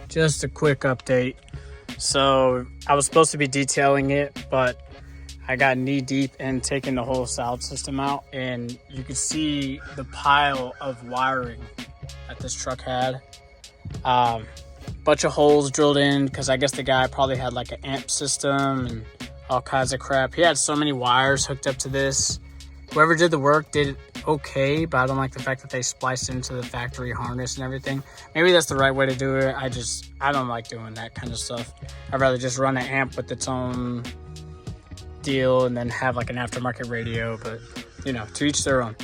just a quick update. So I was supposed to be detailing it, but I got knee deep in taking the whole sound system out, and you could see the pile of wiring that this truck had. Bunch of holes drilled in because I guess the guy probably had like an amp system and all kinds of crap. He had so many wires hooked up to this. Whoever did the work did okay, but I don't like the fact that they spliced into the factory harness and everything. Maybe that's the right way to do it. I don't like doing that kind of stuff. I'd rather just run an amp with its own deal and then have like an aftermarket radio, but you know, to each their own.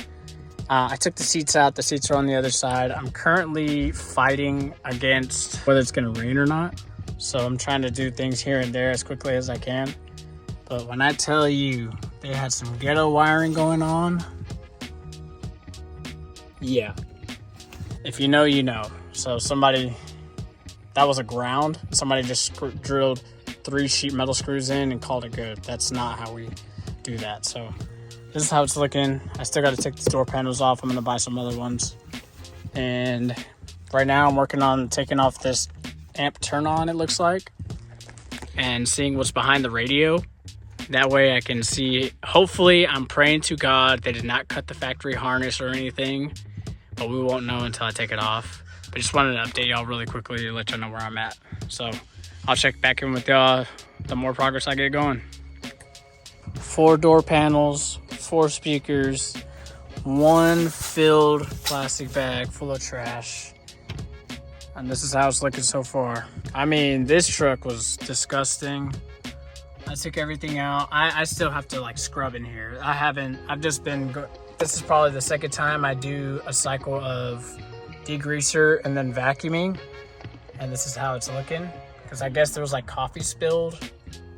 I took the seats out. The seats are on the other side. I'm currently fighting against whether it's going to rain or not. So I'm trying to do things here and there as quickly as I can. But when I tell you they had some ghetto wiring going on, yeah. If you know, you know. So that was a ground. Somebody just drilled 3 sheet metal screws in and called it good. That's not how we do that. So this is how it's looking. I still got to take the door panels off. I'm going to buy some other ones. And right now I'm working on taking off this amp turn on, it looks like, and seeing what's behind the radio. That way I can see. Hopefully, I'm praying to God they did not cut the factory harness or anything, but we won't know until I take it off. But just wanted to update y'all really quickly to let y'all know where I'm at. So I'll check back in with y'all the more progress I get going. 4 door panels, 4 speakers, 1 filled plastic bag full of trash. And this is how it's looking so far. I mean, this truck was disgusting. I took everything out. I still have to like scrub in here. This is probably the second time I do a cycle of degreaser and then vacuuming. And this is how it's looking. Because I guess there was like coffee spilled,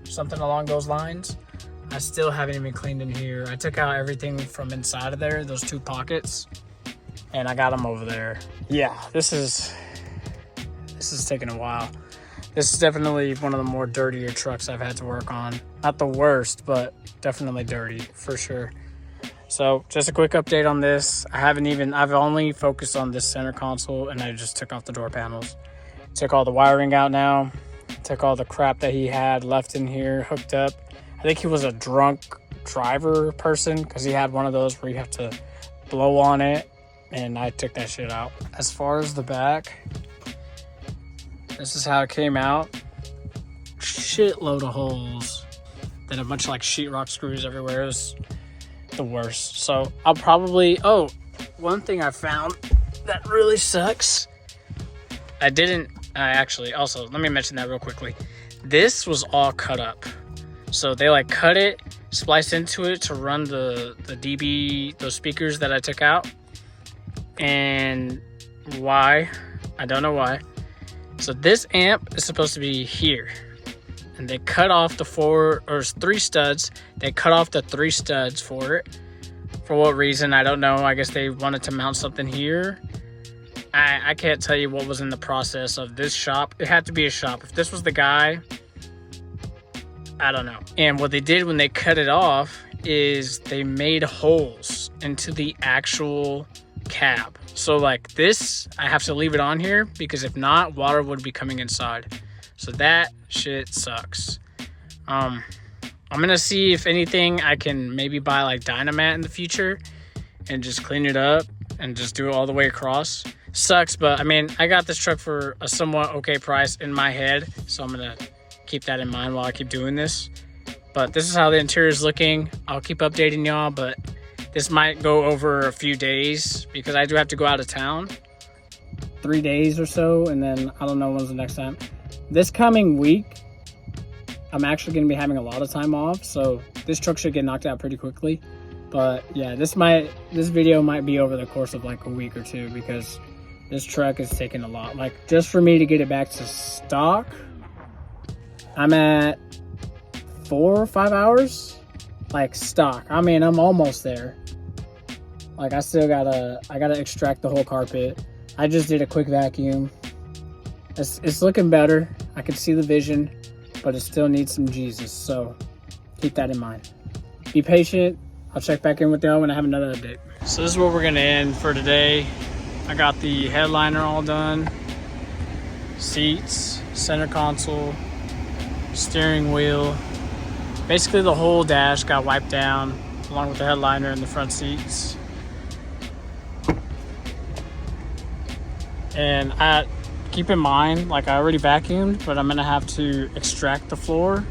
something along those lines. I still haven't even cleaned in here. I took out everything from inside of there, those 2 pockets, and I got them over there. Yeah, this is taking a while. This is definitely one of the more dirtier trucks I've had to work on. Not the worst, but definitely dirty for sure. So just a quick update on this. I've only focused on this center console, and I just took off the door panels. Took all the wiring out now. Took all the crap that he had left in here, hooked up. I think he was a drunk driver person because he had one of those where you have to blow on it, and I took that shit out. As far as the back, this is how it came out. Shitload of holes. Then a bunch of like sheetrock screws everywhere. It was the worst. So I'll probably, one thing I found that really sucks. Also, let me mention that real quickly. This was all cut up. So they like cut it, spliced into it to run the DB, those speakers that I took out. And why? I don't know why. So this amp is supposed to be here. And they cut off the 3 studs. They cut off the 3 studs for it. For what reason? I don't know. I guess they wanted to mount something here. I can't tell you what was in the process of this shop. It had to be a shop. If this was the guy, I don't know. And what they did when they cut it off is they made holes into the actual cab. So like this, I have to leave it on here because if not, water would be coming inside. So that shit sucks. I'm gonna see if anything I can maybe buy like Dynamat in the future and just clean it up and just do it all the way across. Sucks, but I mean, I got this truck for a somewhat okay price in my head, so I'm gonna keep that in mind while I keep doing this. But this is how the interior is looking. I'll keep updating y'all, but this might go over a few days because I do have to go out of town. 3 days or so, and then I don't know when's the next time. This coming week, I'm actually going to be having a lot of time off, so this truck should get knocked out pretty quickly. But yeah, this video might be over the course of like a week or 2 because this truck is taking a lot. Like just for me to get it back to stock, I'm at 4 or 5 hours, like stock. I mean, I'm almost there. Like I gotta extract the whole carpet. I just did a quick vacuum. It's looking better. I can see the vision, but it still needs some Jesus. So keep that in mind. Be patient. I'll check back in with y'all when I have another update. So this is where we're gonna end for today. I got the headliner all done. seats, center console, steering wheel. Basically the whole dash got wiped down along with the headliner and the front seats. And keep in mind, like, I already vacuumed, but I'm gonna have to extract the floor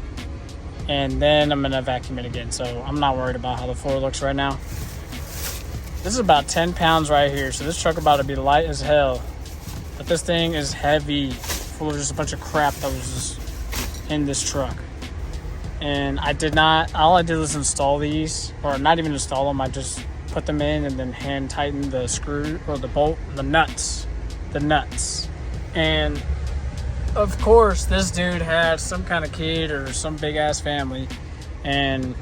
and then I'm gonna vacuum it again. So I'm not worried about how the floor looks right now. This is about 10 pounds right here. So this truck about to be light as hell. But this thing is heavy, full of just a bunch of crap that was just in this truck. And all I did was install these, or not even install them. I just put them in and then hand tighten the screw or the bolt, the nuts. And of course, this dude had some kind of kid or some big ass family, and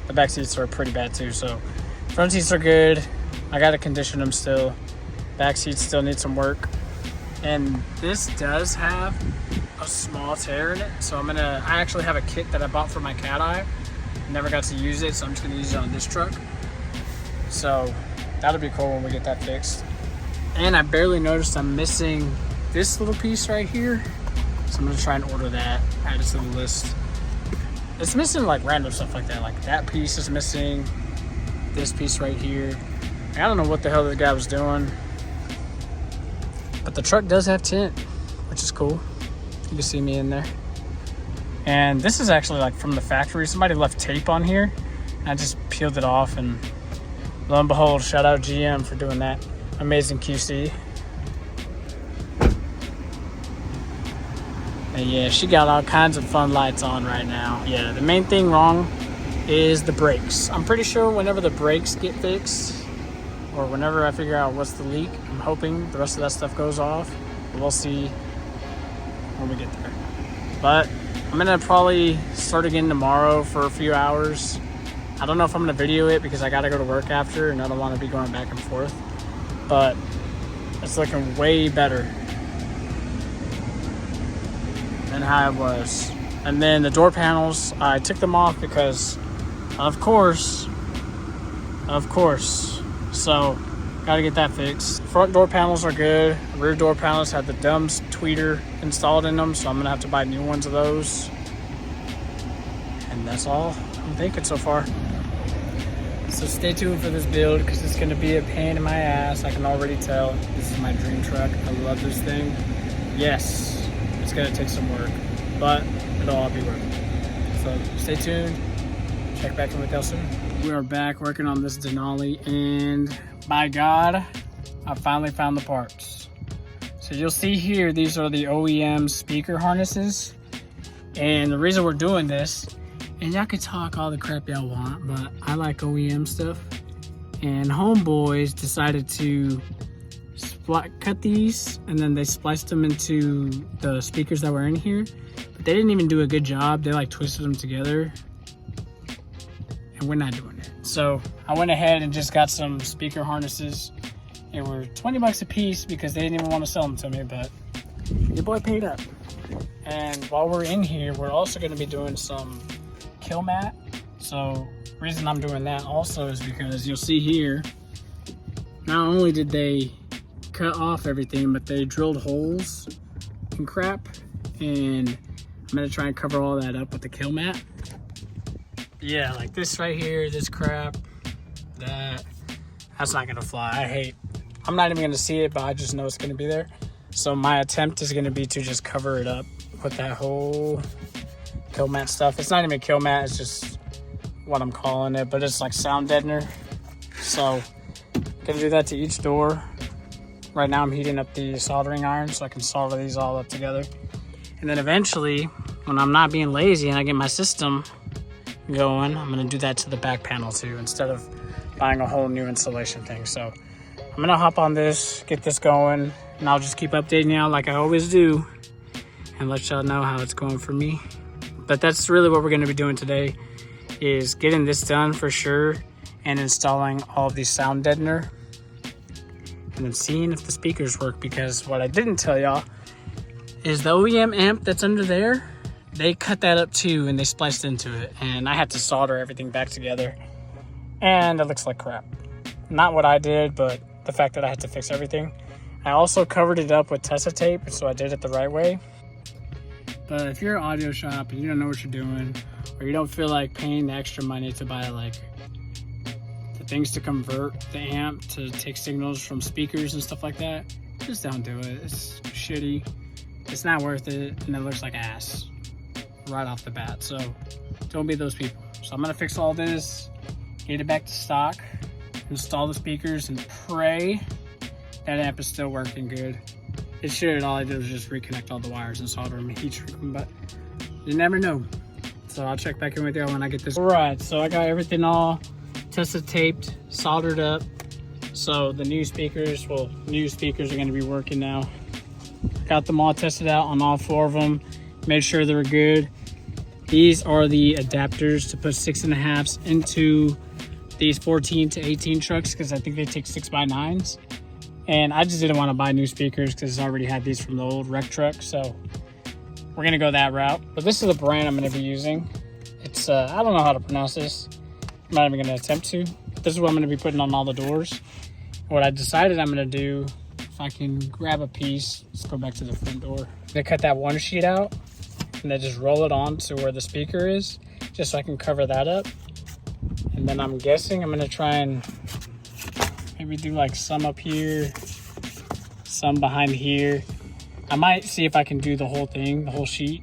the back seats are pretty bad too. So front seats are good. I gotta condition them still. Back seats still need some work. And this does have a small tear in it. So I actually have a kit that I bought for my cat eye. Never got to use it, so I'm just gonna use it on this truck. So that'll be cool when we get that fixed. And I barely noticed I'm missing this little piece right here. So I'm gonna try and order that, add it to the list. It's missing like random stuff like that. Like that piece is missing, this piece right here. I don't know what the hell this guy was doing. But the truck does have tint, which is cool. You can see me in there. And this is actually like from the factory. Somebody left tape on here. And I just peeled it off, and lo and behold, shout out GM for doing that. Amazing QC. And yeah, she got all kinds of fun lights on right now. Yeah, the main thing wrong is the brakes. I'm pretty sure whenever the brakes get fixed, or whenever I figure out what's the leak, I'm hoping the rest of that stuff goes off. We'll see when we get there. But I'm gonna probably start again tomorrow for a few hours. I don't know if I'm gonna video it because I gotta go to work after and I don't wanna be going back and forth. But it's looking way better than how it was. And then the door panels, I took them off because of course. So gotta get that fixed. Front door panels are good. Rear door panels have the DUMS tweeter installed in them, so I'm gonna have to buy new ones of those. And that's all I'm thinking so far. So stay tuned for this build because it's gonna be a pain in my ass. I can already tell. This is my dream truck. I love this thing. Yes, it's gonna take some work, but it'll all be worth it. So stay tuned. Check back in with y'all soon. We are back working on this Denali, and by God, I finally found the parts. So you'll see here, these are the OEM speaker harnesses. And the reason we're doing this, and y'all can talk all the crap y'all want, but I like OEM stuff. And homeboys decided to cut these, and then they spliced them into the speakers that were in here. But they didn't even do a good job. They like twisted them together. And we're not doing it. So I went ahead and just got some speaker harnesses. They were 20 bucks a piece because they didn't even want to sell them to me, but your boy paid up. And while we're in here, we're also going to be doing some kill mat. So the reason I'm doing that also is because you'll see here, not only did they cut off everything, but they drilled holes and crap. And I'm going to try and cover all that up with the kill mat. Yeah, like this right here, this crap, that's not gonna fly. I'm not even gonna see it, but I just know it's gonna be there. So my attempt is gonna be to just cover it up with that whole kill mat stuff. It's not even kill mat, it's just what I'm calling it, but it's like sound deadener. So gonna do that to each door. Right now I'm heating up the soldering iron so I can solder these all up together. And then eventually, when I'm not being lazy and I get my system going, I'm gonna do that to the back panel too, instead of buying a whole new installation thing. So I'm gonna hop on this, get this going, and I'll just keep updating y'all like I always do and let y'all know how it's going for me. But that's really what we're gonna be doing today, is getting this done for sure and installing all the sound deadener and then seeing if the speakers work, because what I didn't tell y'all is the OEM amp that's under there, they cut that up too and they spliced into it, and I had to solder everything back together and it looks like crap. Not what I did, but the fact that I had to fix everything. I also covered it up with Tessa tape, so I did it the right way. But if you're an audio shop and you don't know what you're doing, or you don't feel like paying the extra money to buy like the things to convert the amp to take signals from speakers and stuff like that, just don't do it. It's shitty. It's not worth it, and it looks like ass right off the bat. So don't be those people. So I'm gonna fix all this, get it back to stock, install the speakers, and pray that amp is still working good. It should. All I did was just reconnect all the wires and solder them and heat shrink them, but you never know. So I'll check back in with you when I get this. All right, so I got everything all tested, taped, soldered up. So the new speakers are gonna be working now. Got them all tested out on all 4 of them. Made sure they were good. These are the adapters to put 6.5s into these 14 to 18 trucks, because I think they take 6x9s. And I just didn't want to buy new speakers because I already had these from the old wreck truck. So we're going to go that route. But this is the brand I'm going to be using. It's, I don't know how to pronounce this. I'm not even going to attempt to. But this is what I'm going to be putting on all the doors. What I decided I'm going to do, if I can grab a piece, let's go back to the front door. I'm going to cut that one sheet out and then just roll it on to where the speaker is, just so I can cover that up. And then I'm guessing I'm going to try and maybe do like some up here, some behind here. I might see if I can do the whole thing, the whole sheet,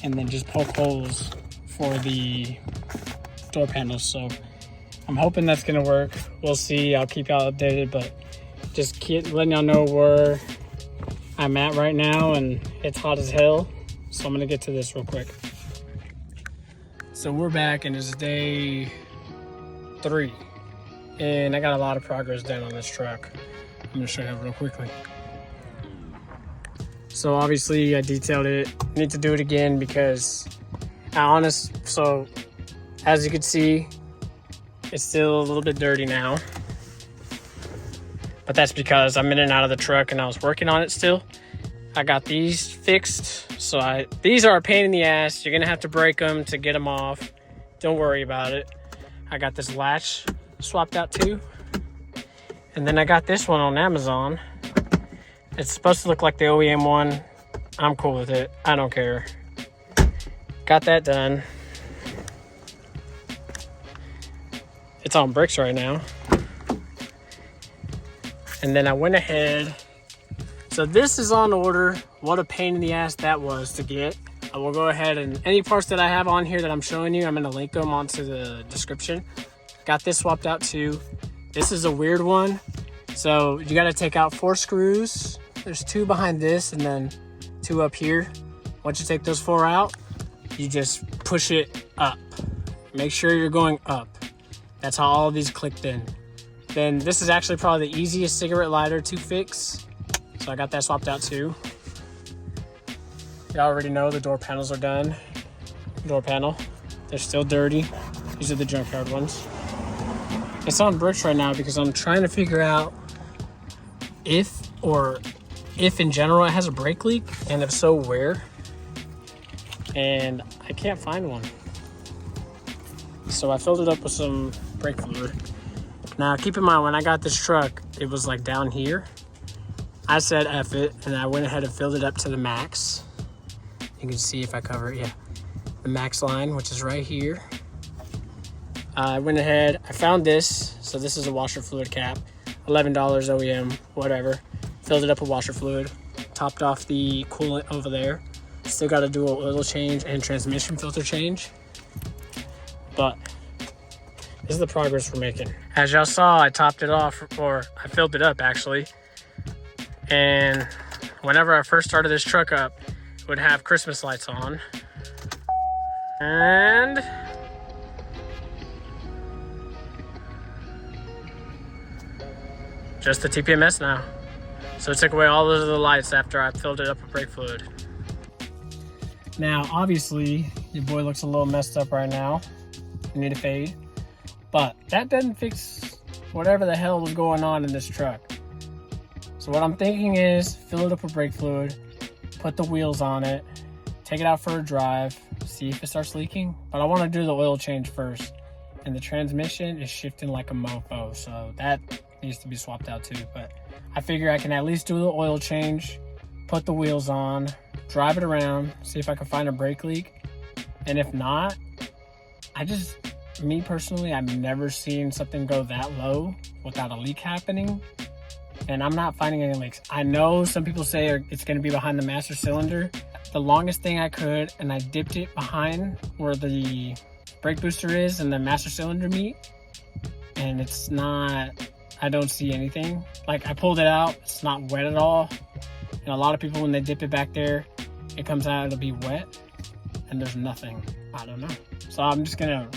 and then just poke holes for the door panels. So I'm hoping that's gonna work. We'll see. I'll keep y'all updated, but just keep letting y'all know where I'm at right now, and it's hot as hell. So I'm gonna get to this real quick. So we're back, and it's day 3. And I got a lot of progress done on this truck. I'm gonna show you real quickly. So obviously I detailed it. I need to do it again because so as you can see, it's still a little bit dirty now. But that's because I'm in and out of the truck and I was working on it still. I got these fixed. So these are a pain in the ass. You're gonna have to break them to get them off. Don't worry about it. I got this latch swapped out too, and then I got this one on Amazon. It's supposed to look like the OEM one. I'm cool with it. I don't care. Got that done. It's on bricks right now. And then I went ahead. So this is on order. What a pain in the ass that was to get. I will go ahead and any parts that I have on here that I'm showing you, I'm going to link them onto the description. Got this swapped out too. This is a weird one. So you got to take out 4 screws. There's 2 behind this and then 2 up here. Once you take those 4 out, you just push it up. Make sure you're going up. That's how all of these clicked in. Then this is actually probably the easiest cigarette lighter to fix. So I got that swapped out too. Y'all already know the door panels are done. Door panel. They're still dirty. These are the junkyard ones. It's on bricks right now because I'm trying to figure out if in general it has a brake leak, and if so, where. And I can't find one. So I filled it up with some brake fluid. Now keep in mind, when I got this truck, it was like down here. I said F it, and I went ahead and filled it up to the max. You can see if I cover it, yeah. The max line, which is right here. I went ahead, I found this. So this is a washer fluid cap, $11 OEM, whatever. Filled it up with washer fluid, topped off the coolant over there. Still got to do an oil change and transmission filter change. But this is the progress we're making. As y'all saw, I topped it off, or I filled it up actually. And whenever I first started this truck up, it would have Christmas lights on. And just the TPMS now. So it took away all of the lights after I filled it up with brake fluid. Now, obviously, your boy looks a little messed up right now. You need a fade. But that doesn't fix whatever the hell was going on in this truck. So what I'm thinking is fill it up with brake fluid, put the wheels on it, take it out for a drive, see if it starts leaking. But I want to do the oil change first. And the transmission is shifting like a mofo, so that needs to be swapped out too. But I figure I can at least do the oil change, put the wheels on, drive it around, see if I can find a brake leak. And if not, me personally, I've never seen something go that low without a leak happening. And I'm not finding any leaks. I know some people say it's going to be behind the master cylinder. The longest thing I could, and I dipped it behind where the brake booster is and the master cylinder meet. And it's not, I don't see anything. Like, I pulled it out, it's not wet at all. And a lot of people, when they dip it back there, it comes out, it'll be wet. And there's nothing. I don't know. So I'm just gonna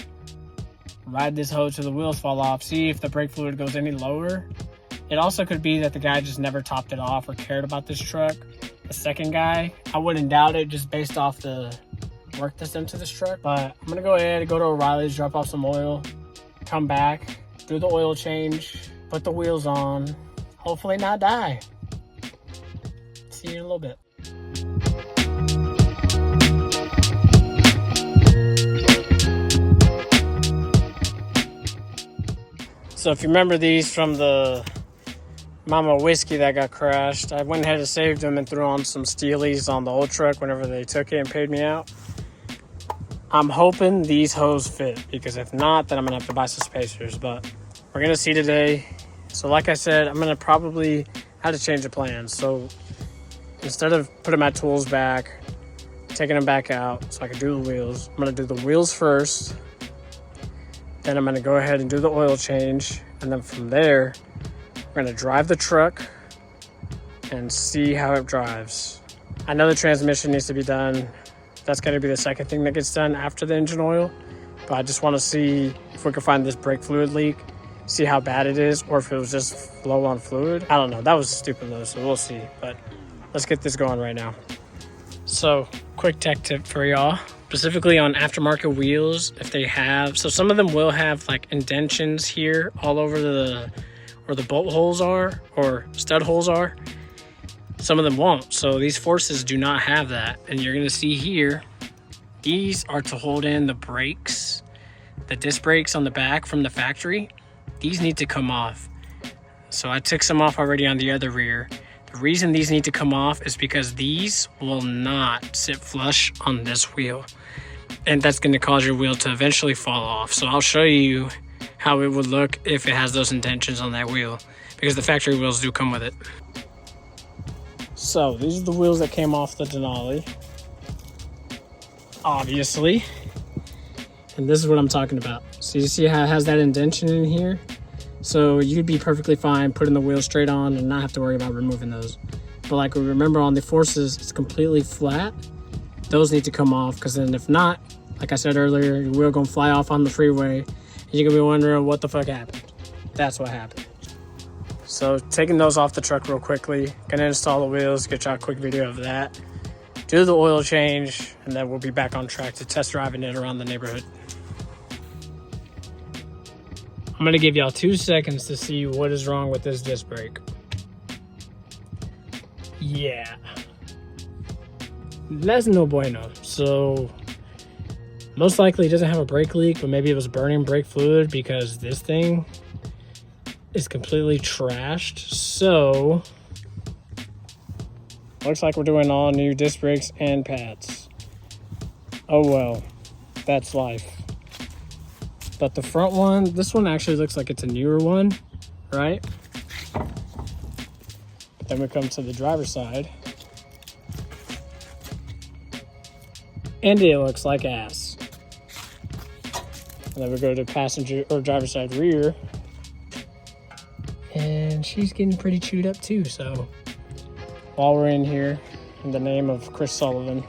ride this hose till the wheels fall off, see if the brake fluid goes any lower. It also could be that the guy just never topped it off or cared about this truck. The second guy, I wouldn't doubt it just based off the work that's done to this truck. But I'm gonna go ahead and go to O'Reilly's, drop off some oil, come back, do the oil change, put the wheels on, hopefully not die. See you in a little bit. So if you remember these from the Mama Whiskey that got crashed, I went ahead and saved them and threw on some Steelies on the old truck whenever they took it and paid me out. I'm hoping these hose fit, because if not, then I'm gonna have to buy some spacers, but we're gonna see today. So like I said, I'm gonna probably have to change the plans. So instead of putting my tools back, taking them back out so I can do the wheels, I'm gonna do the wheels first. Then I'm gonna go ahead and do the oil change. And then from there, we're gonna drive the truck and see how it drives. I know the transmission needs to be done. That's gonna be the second thing that gets done after the engine oil. But I just wanna see if we can find this brake fluid leak, see how bad it is, or if it was just low on fluid. I don't know, that was stupid though, so we'll see. But let's get this going right now. So, quick tech tip for y'all. Specifically on aftermarket wheels, if they have, so some of them will have like indentions here all over where the bolt holes are or stud holes are. Some of them won't. So these Forces do not have that. And you're gonna see here, these are to hold in the brakes, the disc brakes on the back from the factory. These need to come off. So I took some off already on the other rear. The reason these need to come off is because these will not sit flush on this wheel. And that's going to cause your wheel to eventually fall off. So I'll show you how it would look if it has those indentions on that wheel, because the factory wheels do come with it. So these are the wheels that came off the Denali, obviously. And this is what I'm talking about. So you see how it has that indention in here? So you'd be perfectly fine putting the wheels straight on and not have to worry about removing those. But like we remember on the Forces, it's completely flat. Those need to come off, because then if not, like I said earlier, your wheel gonna fly off on the freeway and you're gonna be wondering what the fuck happened. That's what happened. So taking those off the truck real quickly, gonna install the wheels, get y'all a quick video of that, do the oil change, and then we'll be back on track to test driving it around the neighborhood. I'm gonna give y'all 2 seconds to see what is wrong with this disc brake. Yeah. That's no bueno. So most likely it doesn't have a brake leak, but maybe it was burning brake fluid, because this thing is completely trashed. So looks like we're doing all new disc brakes and pads. Oh well, that's life. But the front one, this one actually looks like it's a newer one, right? But then we come to the driver's side, and it looks like ass. And then we go to passenger or driver's side rear, and she's getting pretty chewed up too. So while we're in here, in the name of Chris Sullivan,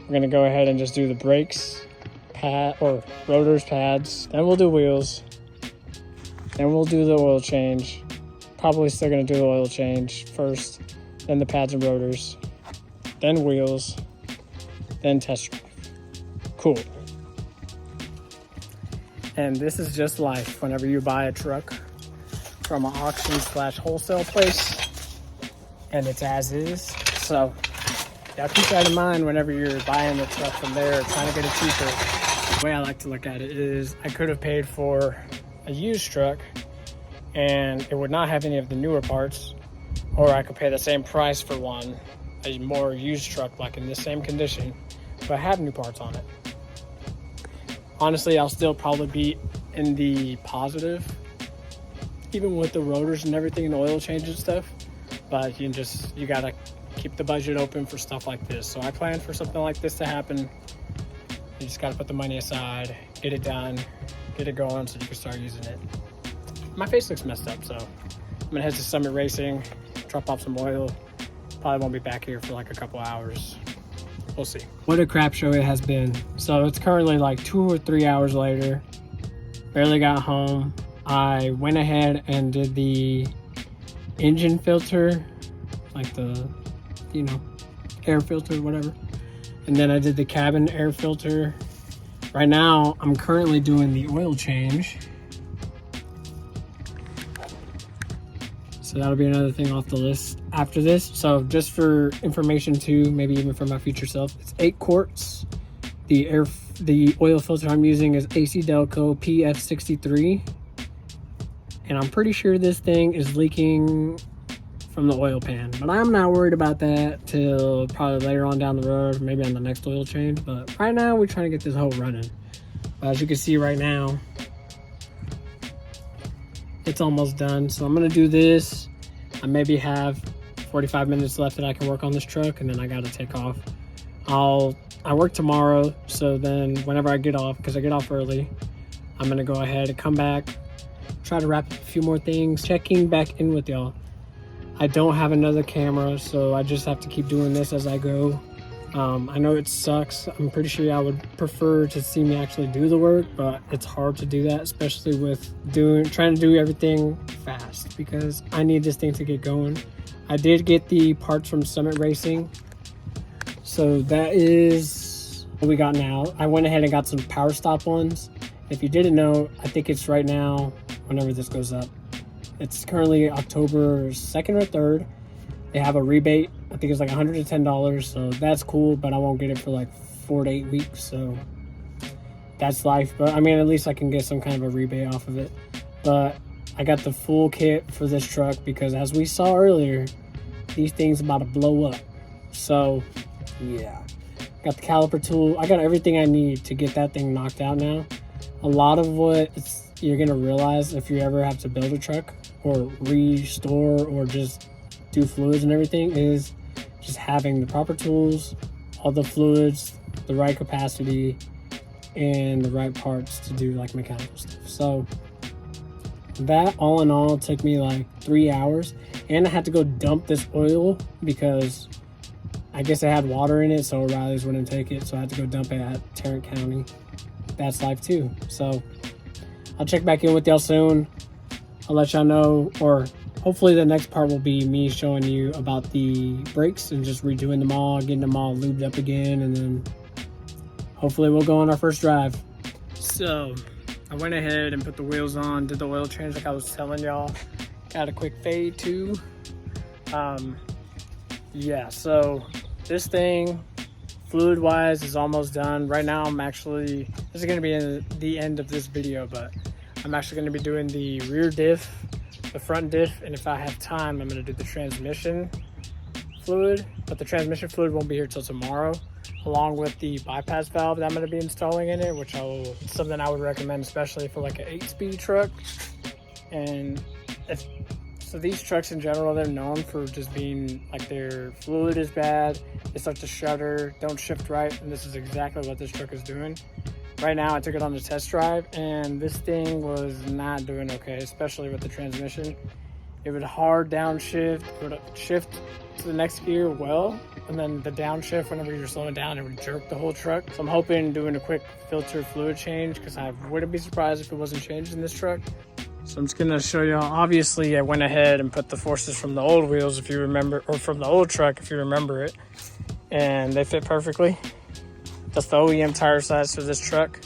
we're gonna go ahead and just do the brakes, pad or rotors, pads, then we'll do wheels, then we'll do the oil change. Probably still gonna do the oil change first, then the pads and rotors, then wheels, then test drive. Cool. And this is just life whenever you buy a truck from an auction / wholesale place, and it's as is. So y'all keep that in mind whenever you're buying the truck from there, trying to get it cheaper. The way I like to look at it is, I could have paid for a used truck and it would not have any of the newer parts, or I could pay the same price for one, a more used truck like in the same condition, but have new parts on it. Honestly, I'll still probably be in the positive, even with the rotors and everything and the oil change and stuff, but you gotta keep the budget open for stuff like this. So I plan for something like this to happen. You just gotta put the money aside, get it done, get it going so you can start using it. My face looks messed up, so I'm gonna head to Summit Racing, drop off some oil. Probably won't be back here for like a couple hours. We'll see. What a crap show it has been. So it's currently like 2 or 3 hours later. Barely got home. I went ahead and did the engine filter, like the, air filter, whatever. And then I did the cabin air filter. Right now, I'm currently doing the oil change. So that'll be another thing off the list after this. So just for information too, maybe even for my future self, it's 8 quarts. The oil filter I'm using is AC Delco PF63. And I'm pretty sure this thing is leaking from the oil pan, but I'm not worried about that till probably later on down the road, maybe on the next oil change. But right now we're trying to get this whole running. As you can see right now, it's almost done. So I'm gonna do this. I maybe have 45 minutes left that I can work on this truck, and then I gotta take off. I work tomorrow, so then whenever I get off, because I get off early, I'm gonna go ahead and come back, try to wrap up a few more things, checking back in with y'all. I don't have another camera, so I just have to keep doing this as I go. I know it sucks. I'm pretty sure y'all would prefer to see me actually do the work, but it's hard to do that, especially with trying to do everything fast, because I need this thing to get going. I did get the parts from Summit Racing, so that is what we got now. I went ahead and got some power stop ones. If you didn't know, I think it's right now, whenever this goes up. It's currently October 2nd or 3rd. They have a rebate. I think it's like $110, so that's cool, but I won't get it for like 4 to 8 weeks, so that's life. But I mean, at least I can get some kind of a rebate off of it. But I got the full kit for this truck because, as we saw earlier, these things about to blow up. So yeah, got the caliper tool. I got everything I need to get that thing knocked out now. A lot of what you're gonna realize if you ever have to build a truck or restore or just do fluids and everything is just having the proper tools, all the fluids, the right capacity, and the right parts to do like mechanical stuff. So that all in all took me like 3 hours, and I had to go dump this oil because I guess it had water in it, so O'Reilly's wouldn't take it, so I had to go dump it at Tarrant County. That's life too. So I'll check back in with y'all soon. I'll let y'all know, or hopefully the next part will be me showing you about the brakes and just redoing them all, getting them all lubed up again, and then hopefully we'll go on our first drive. So I went ahead and put the wheels on, did the oil change like I was telling y'all. Got a quick fade too. Yeah, so this thing, fluid wise, is almost done. Right now I'm actually, this is going to be in the end of this video, but I'm actually going to be doing the rear diff, the front diff, and if I have time I'm going to do the transmission fluid, but the transmission fluid won't be here till tomorrow, along with the bypass valve that I'm going to be installing in it, which it's something I would recommend, especially for like an 8-speed truck. And so these trucks in general, they're known for just being like, their fluid is bad, they start to shudder, don't shift right, and this is exactly what this truck is doing. Right now I took it on the test drive and this thing was not doing okay, especially with the transmission. It would hard downshift, it would shift to the next gear well, and then the downshift, whenever you're slowing down, it would jerk the whole truck. So I'm hoping doing a quick filter fluid change, because I wouldn't be surprised if it wasn't changed in this truck. So I'm just gonna show y'all. Obviously I went ahead and put the forces from the old wheels, if you remember, or from the old truck if you remember it, and they fit perfectly. That's the OEM tire size for this truck,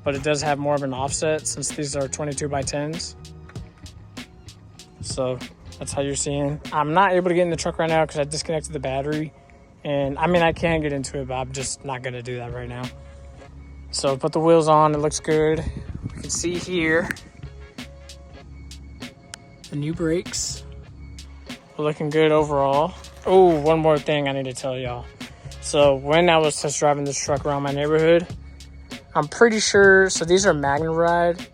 but it does have more of an offset since these are 22x10s. So that's how you're seeing. I'm not able to get in the truck right now because I disconnected the battery, and I mean I can get into it, but I'm just not gonna do that right now. So put the wheels on, it looks good. You can see here The new brakes are looking good overall. Oh, one more thing I need to tell y'all. So when I was test driving this truck around my neighborhood, I'm pretty sure, so these are MagneRide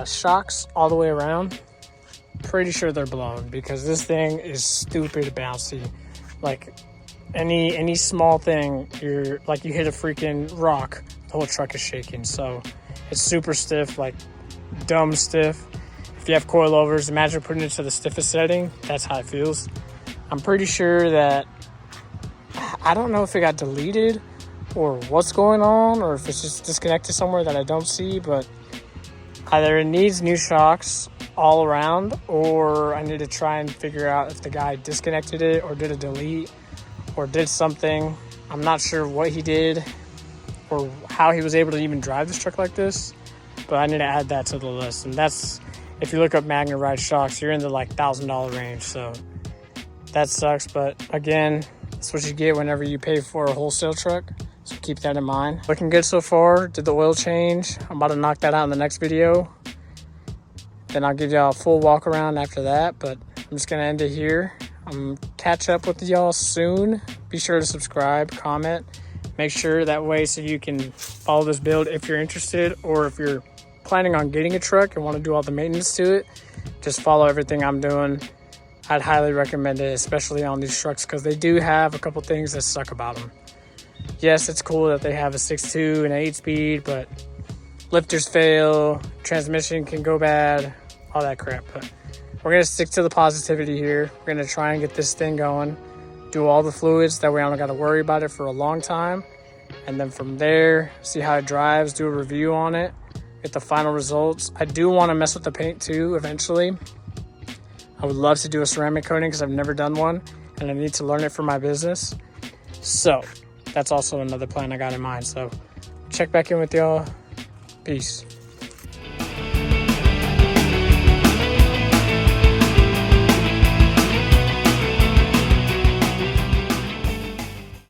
shocks all the way around. Pretty sure they're blown because this thing is stupid bouncy. Like any small thing, you're like you hit a freaking rock, the whole truck is shaking. So it's super stiff, like dumb stiff. If you have coilovers, imagine putting it to the stiffest setting. That's how it feels. I'm pretty sure that, I don't know if it got deleted or what's going on, or if it's just disconnected somewhere that I don't see, but either it needs new shocks all around, or I need to try and figure out if the guy disconnected it or did a delete or did something. I'm not sure what he did or how he was able to even drive this truck like this, but I need to add that to the list. And that's, if you look up MagneRide shocks, you're in the like $1,000 range, so that sucks. But again, that's what you get whenever you pay for a wholesale truck, so keep that in mind. Looking good so far. Did the oil change. I'm about to knock that out in the next video. Then I'll give y'all a full walk around after that, but I'm just gonna end it here. I'm catch up with y'all soon. Be sure to subscribe, comment, make sure that way so you can follow this build if you're interested, or if you're planning on getting a truck and want to do all the maintenance to it, just follow everything I'm doing. I'd highly recommend it, especially on these trucks, because they do have a couple things that suck about them. Yes, it's cool that they have a 6.2 and an 8-speed, but lifters fail, transmission can go bad, all that crap. But we're going to stick to the positivity here. We're going to try and get this thing going, do all the fluids, that way I don't got to worry about it for a long time. And then from there, see how it drives, do a review on it, get the final results. I do want to mess with the paint too eventually. I would love to do a ceramic coating because I've never done one and I need to learn it for my business. So that's also another plan I got in mind. So check back in with y'all. Peace.